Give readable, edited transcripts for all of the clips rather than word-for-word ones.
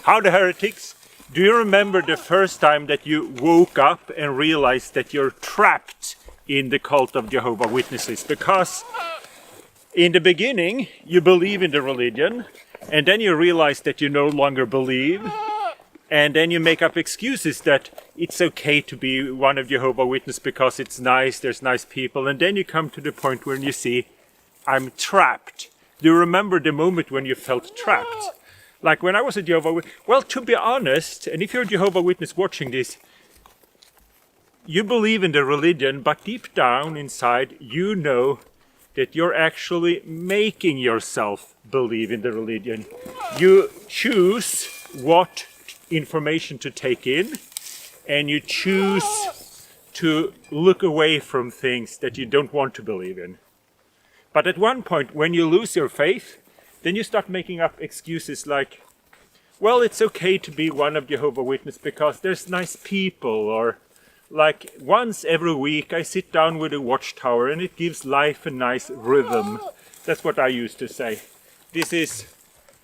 How the heretics? Do you remember the first time that you woke up and realized that you're trapped in the cult of Jehovah's Witnesses? Because in the beginning you believe in the religion, and then you realize that you no longer believe, and then you make up excuses that it's okay to be one of Jehovah's Witnesses because it's nice, there's nice people, and then you come to the point where you see, I'm trapped. Do you remember the moment when you felt trapped? Like when I was a Jehovah's Witness, well, to be honest, and if you're a Jehovah's Witness watching this, you believe in the religion, but deep down inside, you know that you're actually making yourself believe in the religion. You choose what information to take in, and you choose to look away from things that you don't want to believe in. But at one point, when you lose your faith, then you start making up excuses like, well, it's okay to be one of Jehovah's Witnesses because there's nice people, or like once every week I sit down with a watchtower and it gives life a nice rhythm. That's what I used to say. This is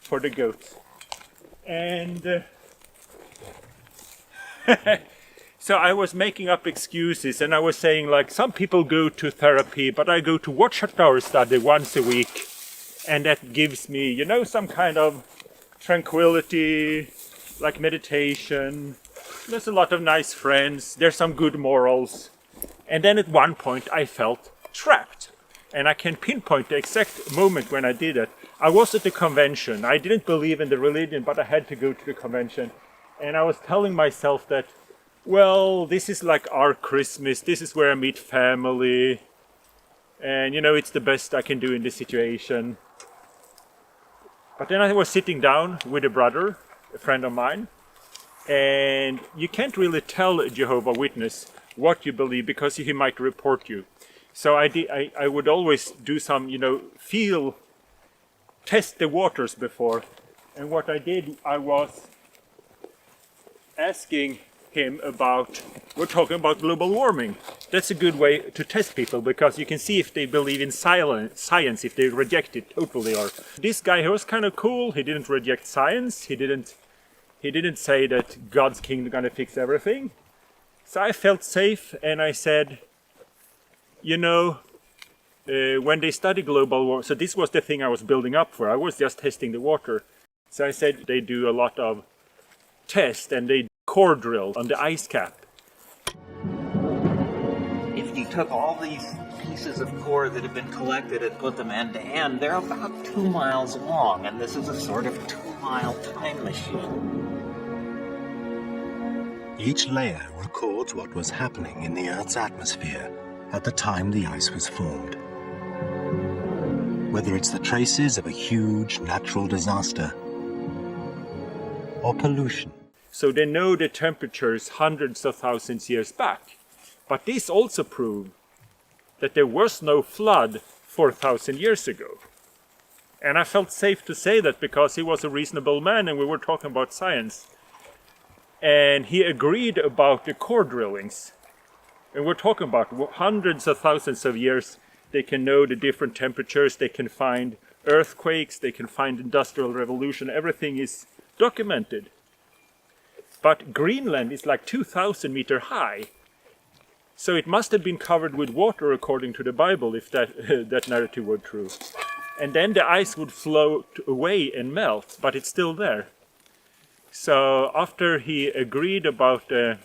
for the goats. And so I was making up excuses, and I was saying like, some people go to therapy, but I go to watchtower study once a week, and that gives me, you know, some kind of tranquility, like meditation. There's a lot of nice friends, there's some good morals. And then at one point I felt trapped, and I can pinpoint the exact moment when I did it. I was at the convention. I didn't believe in the religion, but I had to go to the convention. And I was telling myself that, well, this is like our Christmas, this is where I meet family, and you know, it's the best I can do in this situation. But then I was sitting down with a brother, a friend of mine, and you can't really tell a Jehovah's Witness what you believe because he might report you. So I would always do some, you know, test the waters before. And what I did, I was asking him about, we're talking about global warming. That's a good way to test people, because you can see if they believe in science, if they reject it totally. Or this guy, he was kind of cool. He didn't reject science. He didn't say that God's kingdom is gonna fix everything. So I felt safe, and I said, you know, when they study global warming, so this was the thing I was building up for. I was just testing the water. So I said they do a lot of tests, and they core drill on the ice cap. If you took all these pieces of core that have been collected and put them end to end, they're about 2 miles long, and this is a sort of 2-mile time machine. Each layer records what was happening in the Earth's atmosphere at the time the ice was formed. Whether it's the traces of a huge natural disaster or pollution. So they know the temperatures hundreds of thousands years back. But this also proves that there was no flood 4,000 years ago. And I felt safe to say that because he was a reasonable man and we were talking about science. And he agreed about the core drillings. And we're talking about hundreds of thousands of years. They can know the different temperatures, they can find earthquakes, they can find industrial revolution, everything is documented. But Greenland is like 2,000 meters high. So it must have been covered with water according to the Bible, if that narrative were true. And then the ice would float away and melt, but it's still there. So after he agreed about the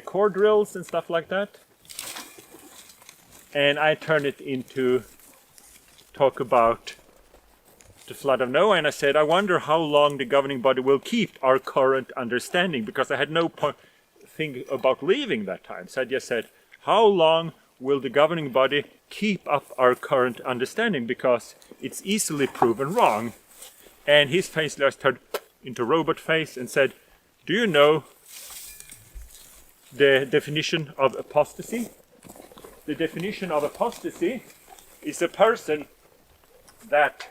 core drills and stuff like that, and I turned it into talk about the flood of Noah, and I said, I wonder how long the governing body will keep our current understanding, because I had no thing about leaving that time. So I just said, how long will the governing body keep up our current understanding, because it's easily proven wrong. And his face just turned into robot face and said, do you know the definition of apostasy? The definition of apostasy is a person that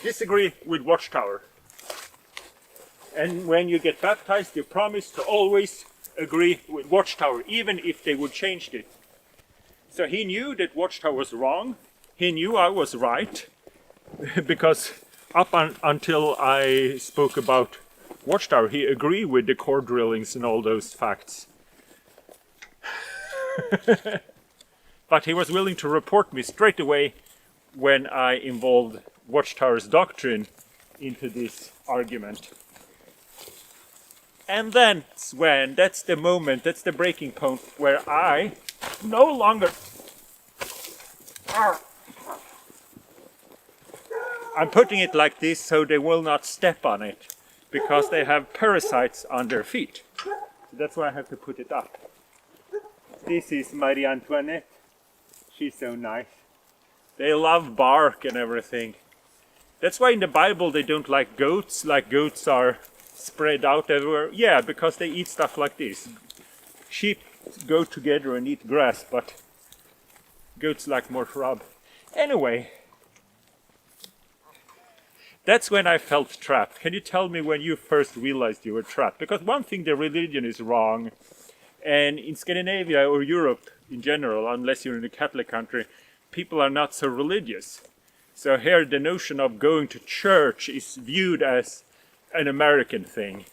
disagree with Watchtower. And when you get baptized, you promise to always agree with Watchtower, even if they would change it. So he knew that Watchtower was wrong. He knew I was right, because until I spoke about Watchtower, he agreed with the core drillings and all those facts. But he was willing to report me straight away when I involved Watchtower's doctrine into this argument. And then, Sven, that's the moment, that's the breaking point where I no longer... I'm putting it like this so they will not step on it, because they have parasites on their feet. So that's why I have to put it up. This is Marie Antoinette. She's so nice. They love bark and everything. That's why in the Bible they don't like goats are spread out everywhere. Yeah, because they eat stuff like this. Sheep go together and eat grass, but goats like more shrub. Anyway, that's when I felt trapped. Can you tell me when you first realized you were trapped? Because one thing, the religion is wrong. And in Scandinavia or Europe in general, unless you're in a Catholic country, people are not so religious. So here the notion of going to church is viewed as an American thing.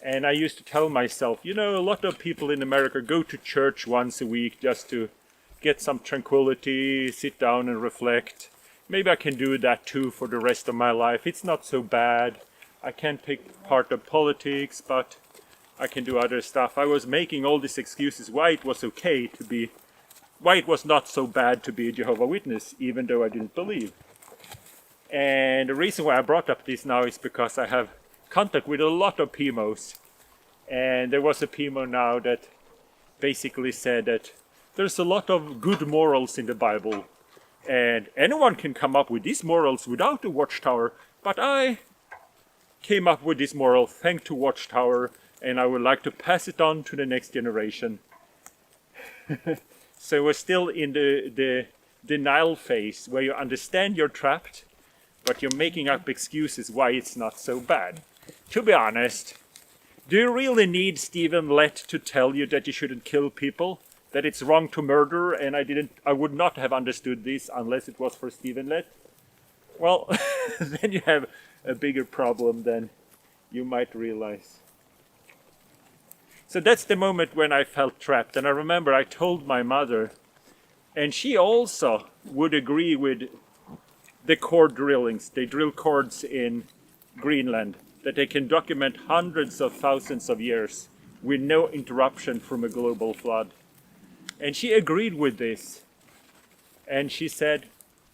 And I used to tell myself, you know, a lot of people in America go to church once a week just to get some tranquility, sit down and reflect. Maybe I can do that too for the rest of my life. It's not so bad. I can't take part of politics, but I can do other stuff. I was making all these excuses why it was okay to be, why it was not so bad to be a Jehovah's Witness, even though I didn't believe. And the reason why I brought up this now is because I have contact with a lot of PMOs. And there was a PMO now that basically said that there's a lot of good morals in the Bible. And anyone can come up with these morals without the Watchtower. But I came up with this moral thanks to Watchtower. And I would like to pass it on to the next generation. So we're still in the denial phase where you understand you're trapped, but you're making up excuses why it's not so bad. To be honest, do you really need Stephen Lett to tell you that you shouldn't kill people? That it's wrong to murder, and I would not have understood this unless it was for Stephen Lett? Well, then you have a bigger problem than you might realize. So that's the moment when I felt trapped. And I remember I told my mother, and she also would agree with the core drillings. They drill cores in Greenland that they can document hundreds of thousands of years with no interruption from a global flood. And she agreed with this. And she said,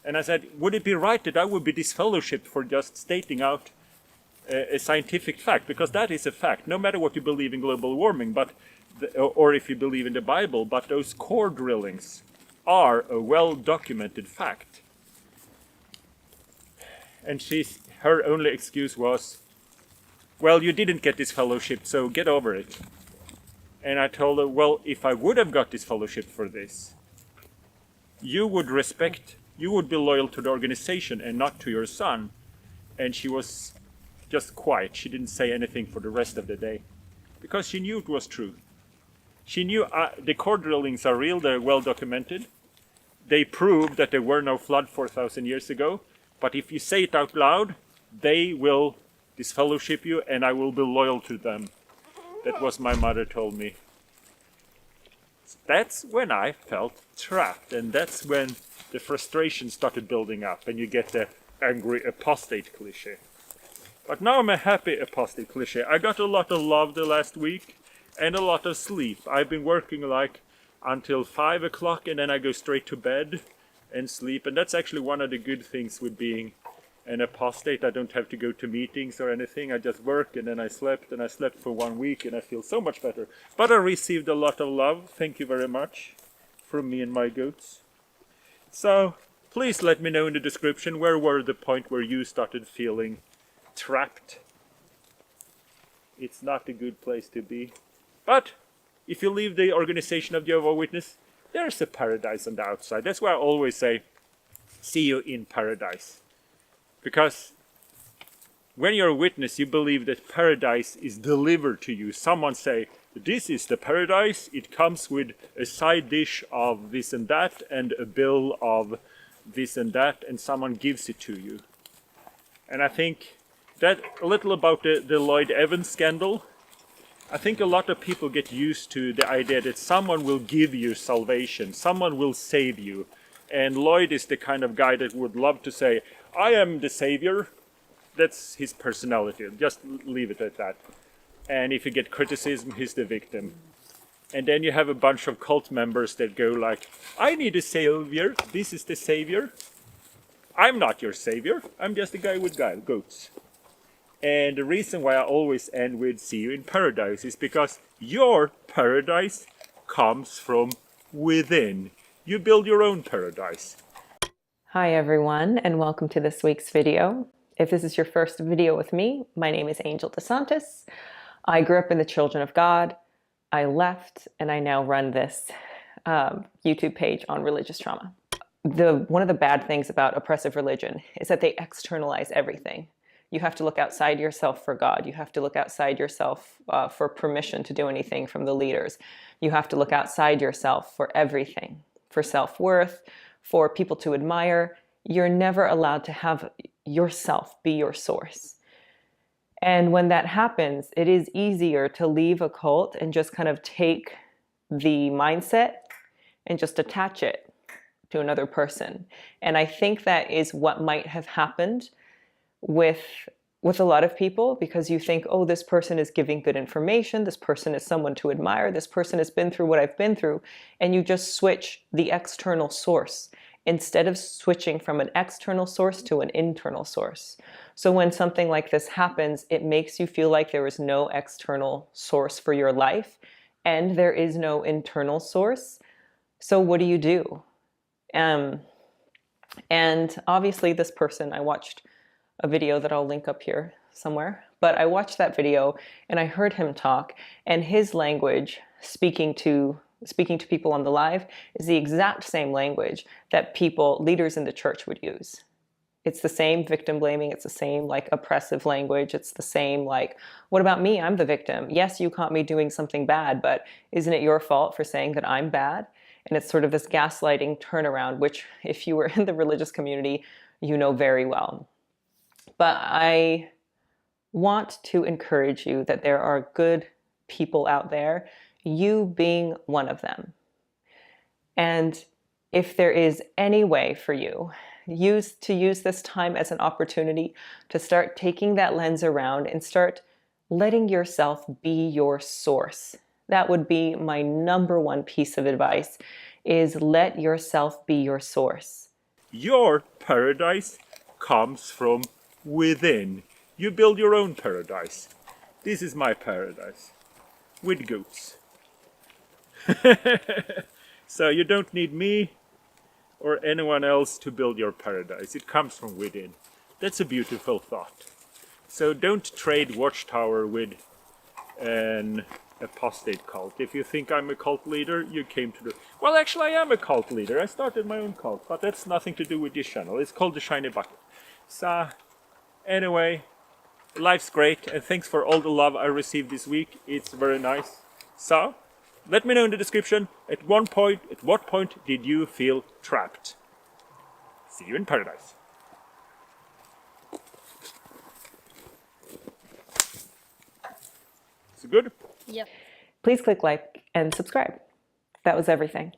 and I said, would it be right that I would be disfellowshipped for just stating out a scientific fact? Because that is a fact, no matter what you believe in global warming, but or if you believe in the Bible, but those core drillings are a well-documented fact. And her only excuse was, well, you didn't get this fellowship, so get over it. And I told her, well, if I would have got this fellowship for this, you would be loyal to the organization and not to your son. And she was just quiet. She didn't say anything for the rest of the day because she knew it was true. She knew the core drillings are real, they're well documented. They prove that there were no flood 4,000 years ago. But if you say it out loud, they will disfellowship you and I will be loyal to them. That was my mother told me. That's when I felt trapped, and that's when the frustration started building up and you get the angry apostate cliche. But now I'm a happy apostate cliche. I got a lot of love the last week and a lot of sleep. I've been working like until 5 o'clock and then I go straight to bed and sleep. And that's actually one of the good things with being an apostate. I don't have to go to meetings or anything. I just work and then I slept, and I slept for 1 week and I feel so much better. But I received a lot of love. Thank you very much from me and my goats. So please let me know in the description where were the point where you started feeling trapped. It's not a good place to be. But if you leave the organization of Jehovah's Witness, there's a paradise on the outside. That's why I always say, see you in paradise. Because when you're a witness, you believe that paradise is delivered to you. Someone say, this is the paradise. It comes with a side dish of this and that and a bill of this and that, and someone gives it to you. And I think that a little about the Lloyd Evans scandal. I think a lot of people get used to the idea that someone will give you salvation, someone will save you. And Lloyd is the kind of guy that would love to say, I am the savior. That's his personality. Just leave it at that. And if you get criticism, he's the victim. And then you have a bunch of cult members that go like, I need a savior. This is the savior. I'm not your savior. I'm just a guy with goats. And the reason why I always end with see you in paradise is because your paradise comes from within. You build your own paradise. Hi everyone, and welcome to this week's video. If this is your first video with me, my name is Angel Santis. I grew up in the Children of God. I left and I now run this YouTube page on religious trauma. One of the bad things about oppressive religion is that they externalize everything. You have to look outside yourself for God. You have to look outside yourself for permission to do anything from the leaders. You have to look outside yourself for everything, for self-worth, for people to admire. You're never allowed to have yourself be your source. And when that happens, it is easier to leave a cult and just kind of take the mindset and just attach it to another person. And I think that is what might have happened with a lot of people, because you think, oh, this person is giving good information, this person is someone to admire, this person has been through what I've been through, and you just switch the external source instead of switching from an external source to an internal source. So when something like this happens, it makes you feel like there is no external source for your life and there is no internal source. So what do? And obviously this person, I watched a video that I'll link up here somewhere, but I watched that video and I heard him talk, and his language speaking to people on the live is the exact same language that leaders in the church would use. It's the same victim blaming. It's the same like oppressive language. It's the same like, what about me? I'm the victim. Yes, you caught me doing something bad, but isn't it your fault for saying that I'm bad? And it's sort of this gaslighting turnaround, which if you were in the religious community, you know very well. But I want to encourage you that there are good people out there, you being one of them. And if there is any way for you, use this time as an opportunity to start taking that lens around and start letting yourself be your source. That would be my number one piece of advice, is let yourself be your source. Your paradise comes from within. You build your own paradise. This is my paradise. With goats. So you don't need me or anyone else to build your paradise. It comes from within. That's a beautiful thought. So don't trade Watchtower with an apostate cult. If you think I'm a cult leader, you came to the... Well, actually I am a cult leader. I started my own cult, but that's nothing to do with this channel. It's called The Shiny Bucket. So, anyway, life's great, and thanks for all the love I received this week. It's very nice. So, let me know in the description, at what point did you feel trapped? See you in paradise. Is it good? Yep. Please click like and subscribe. That was everything.